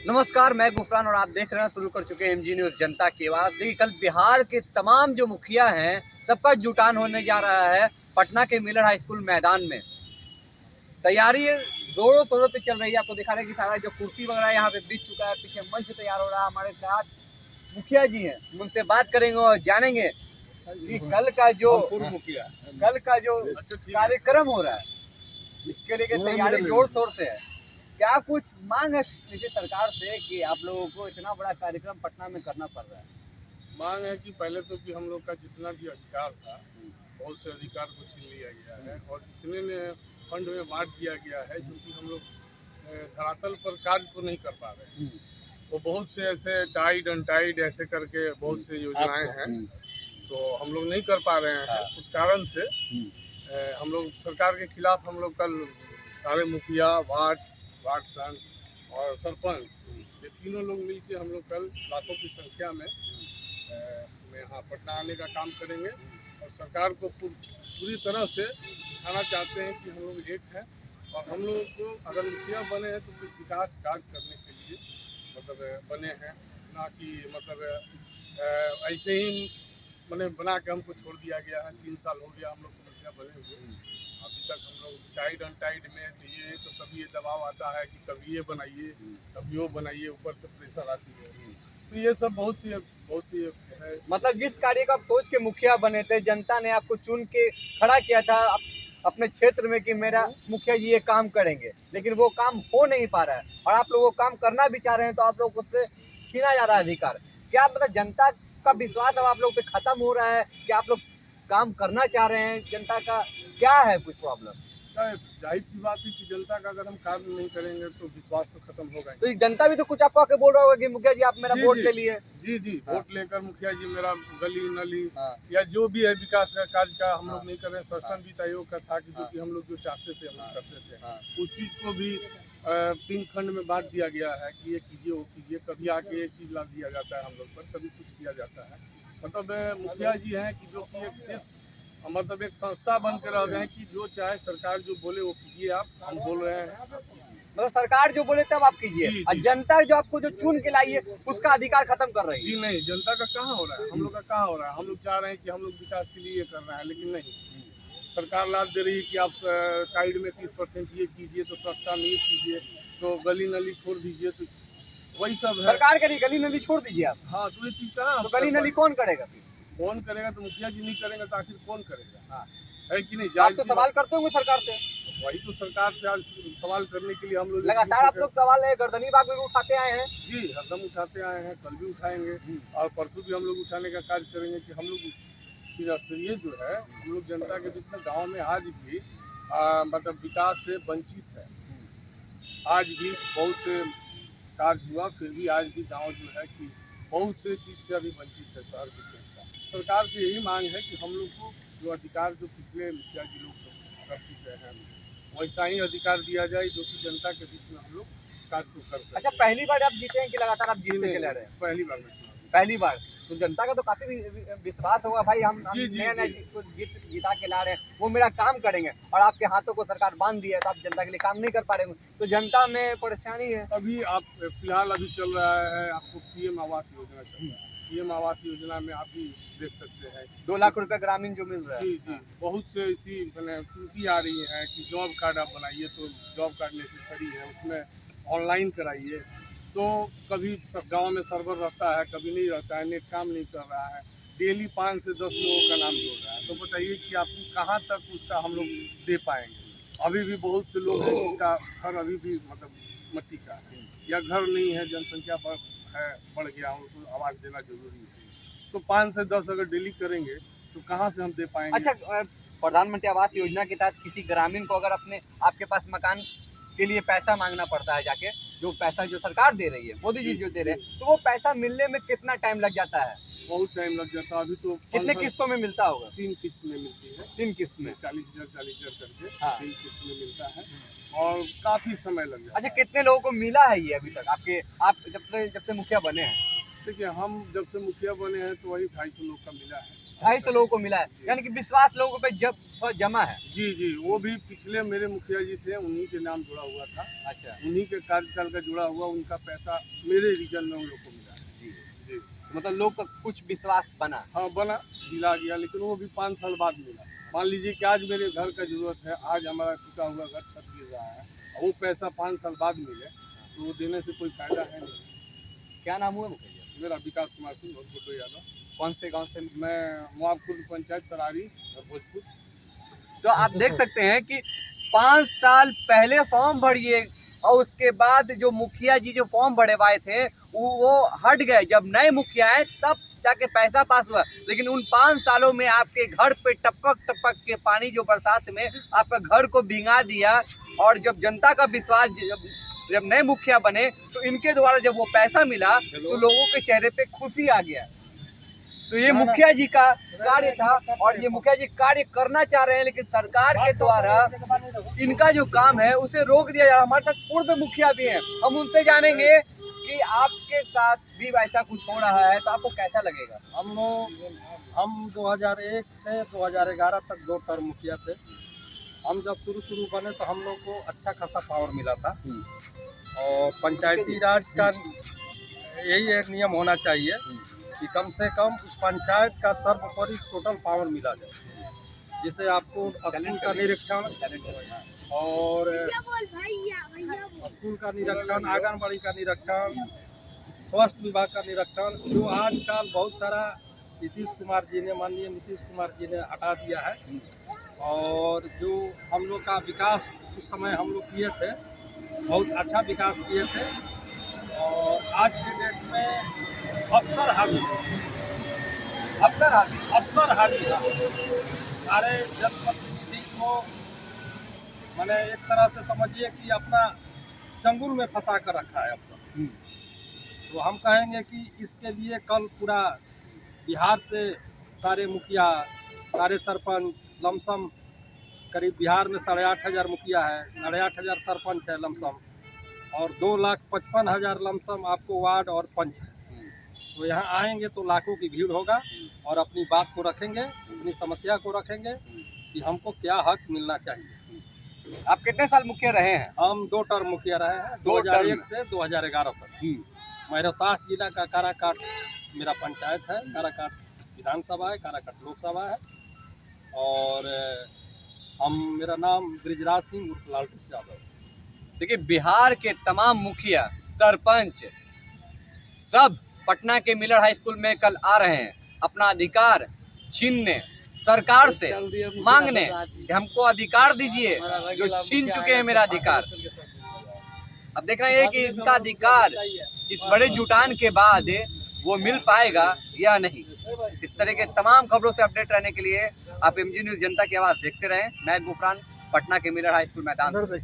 नमस्कार, मैं गुफरान और आप देख रहे हैं शुरू कर चुके हैं एमजी न्यूज़ जनता की आवाज़। देखिए, कल बिहार के तमाम जो मुखिया हैं सबका जुटान होने जा रहा है पटना के मिलर हाई स्कूल मैदान में। तैयारी जोरों शोरों पे चल रही है। आपको दिखा रहे हैं कि सारा जो कुर्सी वगैरह यहाँ पे बिछ चुका है, पीछे मंच तैयार हो रहा है। हमारे साथ मुखिया जी हैं, उनसे बात करेंगे और जानेंगे कि कल का जो कार्यक्रम हो रहा है इसके लिए तैयारी जोर शोर से है। क्या कुछ मांग है नीतीश सरकार से कि आप लोगों को इतना बड़ा कार्यक्रम पटना में करना पड़ रहा है? मांग है कि पहले तो कि हम लोग का जितना भी अधिकार था बहुत से अधिकार को छीन लिया गया है और जितने ने फंड में बांट दिया गया है, क्योंकि हम लोग धरातल पर कार्य को नहीं कर पा रहे हैं। वो बहुत से ऐसे टाइड अनटाइड ऐसे करके बहुत से योजनाएं हैं तो हम लोग नहीं कर पा रहे हैं। उस कारण से हम लोग सरकार के खिलाफ हम लोग कल सारे मुखिया, वार्ड संघ और सरपंच ये तीनों लोग मिलकर हम लोग कल लाखों की संख्या में यहाँ पटना आने का काम करेंगे और सरकार को पूरी तरह से दिखाना चाहते हैं कि हम लोग एक हैं और हम लोगों को अगर मुखिया बने हैं तो कुछ विकास कार्य करने के लिए मतलब बने हैं, ना कि मतलब ऐसे ही बना के हमको छोड़ दिया गया है। 3 साल हो गया हम लोग को मुखिया बने हुए, अभी तक हम लोग टाइड अनटाइड में दिए तो कभी ये दबाव आता है कि कभी ये बनाइए कभी वो बनाइए, ऊपर से प्रेशर आती है। तो ये सब बहुत सी है। मतलब जिस कार्य को आप सोच के मुखिया बने थे, जनता ने आपको चुन के खड़ा किया था अपने क्षेत्र में कि मेरा मुखिया जी ये काम करेंगे, लेकिन वो काम हो नहीं पा रहा है और आप लोग वो काम करना भी चाह रहे हैं तो आप लोगों से छीना जा रहा है अधिकार। क्या मतलब जनता का विश्वास अब आप लोग पे खत्म हो रहा है कि आप लोग काम करना चाह रहे हैं? जनता का क्या है कुछ प्रॉब्लम? जाहिर सी बात है कि जनता का अगर हम कार्य नहीं करेंगे तो विश्वास तो खत्म होगा। तो जनता भी तो कुछ आपको आके बोल रहा होगा कि मुखिया जी आप मेरा वोट ले लिए। जी वोट लेकर मुखिया जी मेरा गली नली या जो भी है विकास का कार्य का हम लोग नहीं कर रहे हैं। संस्थान वित्त आयोग का था कि जो कि हम लोग जो चाहते थे हम लोग करते थे, उस चीज को भी 3 खंड में बांट दिया गया है कि ये कीजिए वो कीजिए। कभी आके ये चीज ला दिया जाता है हम लोग पर, कभी कुछ किया जाता है। मतलब मुखिया जी हैं कि जो कि एक सिर्फ मतलब एक संस्था बन के रह गए कि जो चाहे सरकार जो बोले वो कीजिए। आप हम बोल रहे हैं मतलब सरकार जो बोले तब आप कीजिए और जनता जो आपको जो चुन के लाई है उसका अधिकार खत्म कर रही है। जी नहीं, जनता का कहाँ हो रहा है, हम लोग का कहाँ हो रहा है। हम लोग चाह रहे हैं कि हम लोग विकास के लिए ये कर रहे हैं, लेकिन नहीं, सरकार लाभ दे रही है कि आप साइड में 30% ये कीजिए तो सस्ता नहीं कीजिए, तो गली नली छोड़ दीजिए, तो वही सब है। सरकार के लिए गली नली छोड़ दीजिए आप। हाँ, तो ये चीज कहाँ, तो गली नली कौन करेगा? कौन करेगा? तो मुखिया जी नहीं करेंगे तो आखिर कौन करेगा? हाँ। है कि नहीं? आप तो सवाल करते होंगे सरकार से। वही तो सरकार से आज सवाल करने के लिए हम लोग लगातार आप लोग सवाल है गर्दनी बाग में उठाते आए हैं। जी हरदम उठाते आए हैं, कल भी उठाएंगे और परसों भी हम लोग उठाने का कार्य करेंगे कि हम लोग ये जो है हम लोग जनता के बीच में गाँव में आज भी मतलब विकास से वंचित है। आज भी बहुत से कार्य हुआ, फिर भी आज भी गाँव जो है कि बहुत से चीज़ से अभी वंचित है शहर की अपेक्षा। सरकार से यही मांग है कि हम लोग को जो अधिकार जो पिछले मुखिया जी लोग कर चुके हैं वैसा ही अधिकार दिया जाए जो कि जनता के बीच में हम लोग कार्य को कर सकते। अच्छा, पहली बार आप जीते हैं कि लगातार आप जीतते चले आ रहे हैं? पहली बार पहली बार। तो जनता का तो काफी विश्वास होगा भाई, हम नया जीता के ला रहे हैं, वो मेरा काम करेंगे और आपके हाथों को सरकार बांध दी है तो आप जनता के लिए काम नहीं कर पा रहे हैं, तो जनता में परेशानी है। अभी आप फिलहाल अभी चल रहा है आपको पीएम आवास योजना चल रहा है। पीएम आवास योजना में आप भी देख सकते हैं 2 लाख रुपए ग्रामीण जो मिल रहा है। जी बहुत से ऐसी त्रुटि आ रही है कि जॉब कार्ड आप बनाइए तो जॉब कार्ड नेसेसरी है, उसमें ऑनलाइन कराइए, तो कभी गांव में सर्वर रहता है कभी नहीं रहता है, नेट काम नहीं कर रहा है, डेली 5 से 10 लोगों का नाम जोड़ रहा है। तो बताइए कि आपको कहाँ तक उसका हम लोग दे पाएंगे। अभी भी बहुत से लोग हैं जिनका घर अभी भी मतलब मट्टी का है या घर नहीं है, जनसंख्या बढ़ गया, उनको आवास देना जरूरी है। तो 5 से 10 अगर डेली करेंगे तो कहाँ से हम दे पाएंगे। अच्छा, प्रधानमंत्री आवास योजना के तहत किसी ग्रामीण को अगर आपके पास मकान के लिए पैसा मांगना पड़ता है जाके, जो पैसा जो सरकार दे रही है, मोदी जी जो दे रहे हैं, तो वो पैसा मिलने में कितना टाइम लग जाता है? बहुत टाइम लग जाता है। अभी तो कितने किस्तों में मिलता होगा? 3 किस्त में मिलती है। 3 किस्त में 40,000 करके 3 किस्त में मिलता है और काफी समय लग जाता है। अच्छा, कितने लोगों को मिला है ये अभी तक आप जब से मुखिया बने हैं? देखिए हम जब से मुखिया बने हैं तो वही 250 लोग का मिला है। 250 लोगों को मिला है, यानी कि विश्वास लोगों पे जब जमा है। जी जी, वो भी पिछले मेरे मुखिया जी थे, उन्हीं के नाम जुड़ा हुआ था। अच्छा उन्हीं के कार्यकाल का जुड़ा हुआ उनका पैसा मेरे रीजन में उन लोग को मिला। जी, जी मतलब लोग का कुछ विश्वास बना। हाँ, बना, दिला गया, लेकिन वो भी 5 साल बाद मिला। मान लीजिए कि आज मेरे घर का जरूरत है, आज हमारा टूटा हुआ घर छत गिर रहा है, और वो पैसा 5 साल बाद मिले तो वो देने से कोई फायदा है नहीं। क्या नाम हुआ मुखिया जी? मेरा विकास कुमार सिंह भोजपुर यादव। कौन से गांव से? मैं मुआवखुर्द पंचायत तरारी भोजपुर। तो आप देख सकते हैं कि 5 साल पहले फॉर्म भरिए और उसके बाद जो मुखिया जी जो फॉर्म भरवाए थे वो हट गए। जब नए मुखिया आए तब जाके पैसा पास हुआ, लेकिन उन 5 सालों में आपके घर पे टपक टपक के पानी जो बरसात में आपका घर को भिंगा दिया। और जब जनता का विश्वास जब नए मुखिया बने तो इनके द्वारा जब वो पैसा मिला तो लोगों के चेहरे पे खुशी आ गया। तो ये मुखिया जी का कार्य था और ये मुखिया जी कार्य करना चाह रहे हैं, लेकिन सरकार के द्वारा इनका जो काम है उसे रोक दिया जा रहा है। हमारे साथ पूर्व मुखिया भी हैं, हम उनसे जानेंगे कि आपके साथ भी ऐसा कुछ हो रहा है तो आपको कैसा लगेगा? हम 2001 से 2011 तक 2 टर्म मुखिया थे। हम जब शुरू बने तो हम लोग को अच्छा खासा पावर मिला था, और पंचायती राज का यही एक नियम होना चाहिए कि कम से कम उस पंचायत का सर्वोपरि टोटल पावर मिला जाए, जिसे आपको स्कूल का निरीक्षण और स्कूल का निरीक्षण, आंगनबाड़ी का निरीक्षण, स्वास्थ्य विभाग का निरीक्षण, जो आजकल बहुत सारा माननीय नीतीश कुमार जी ने हटा दिया है। और जो हम लोग का विकास उस समय हम लोग किए थे, बहुत अच्छा विकास किए थे। और आज के डेट में अफसर हावी सारे जनप्रतिनिधि को मैंने एक तरह से समझिए कि अपना चंगुल में फंसा कर रखा है अफसर। तो हम कहेंगे कि इसके लिए कल पूरा बिहार से सारे मुखिया, सारे सरपंच, लमसम करीब बिहार में 8,500 मुखिया है, 8,500 सरपंच है लमसम, और 2,55,000 लमसम आपको वार्ड और पंच है। तो यहाँ आएंगे तो लाखों की भीड़ होगा और अपनी बात को रखेंगे, अपनी समस्या को रखेंगे कि हमको क्या हक मिलना चाहिए। आप कितने साल मुखिया रहे हैं? हम 2 टर्म मुखिया रहे हैं, 2001 से 2011 तक। मैं रोहतास जिला का काराकाट मेरा पंचायत है, काराकाट विधानसभा है, काराकाट लोकसभा है। और मेरा नाम ब्रिजराज सिंह उर्फ लालटेस यादव। देखिए, बिहार के तमाम मुखिया, सरपंच सब पटना के मिलर हाई स्कूल में कल आ रहे हैं अपना अधिकार छीनने, सरकार से मांगने कि हमको अधिकार दीजिए जो छीन चुके हैं मेरा अधिकार। अब देखना ये कि इनका अधिकार इस बड़े जुटान के बाद वो मिल पाएगा या नहीं। इस तरह के तमाम खबरों से अपडेट रहने के लिए आप MG न्यूज़ जनता की आवाज़ देखते रहें। मैं गुफरान, पटना के मिलर हाई स्कूल मैदान।